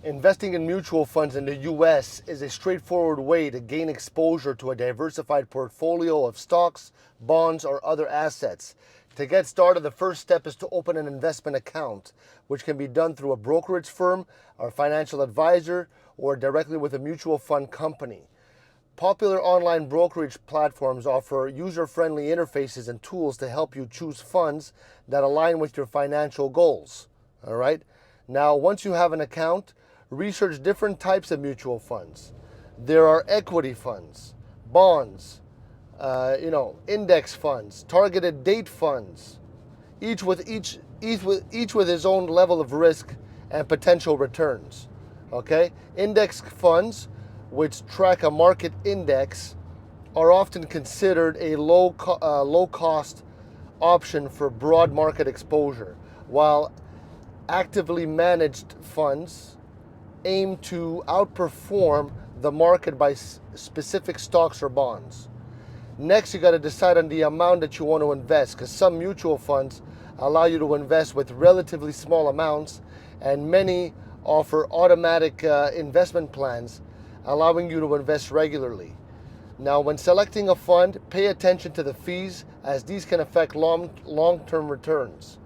Investing in mutual funds in the US is a straightforward way to gain exposure to a diversified portfolio of stocks, bonds, or other assets. To get started, the first step is to open an investment account, which can be done through a brokerage firm, or financial advisor, or directly with a mutual fund company. Popular online brokerage platforms offer user-friendly interfaces and tools to help you choose funds that align with your financial goals. All right? Now, once you have an account, research different types of mutual funds. There are equity funds, bonds, index funds, targeted date funds, each with his own level of risk and potential returns. Okay, index funds, which track a market index, are often considered a low cost option for broad market exposure, while actively managed funds aim to outperform the market by specific stocks or bonds. Next, you got to decide on the amount that you want to invest, because some mutual funds allow you to invest with relatively small amounts, and many offer automatic investment plans allowing you to invest regularly. Now, when selecting a fund, pay attention to the fees, as these can affect long-term returns.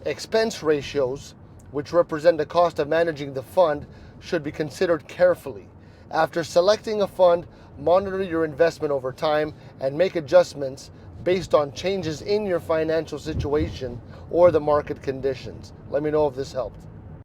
Expense ratios, which represent the cost of managing the fund, should be considered carefully. After selecting a fund, monitor your investment over time and make adjustments based on changes in your financial situation or the market conditions. Let me know if this helped.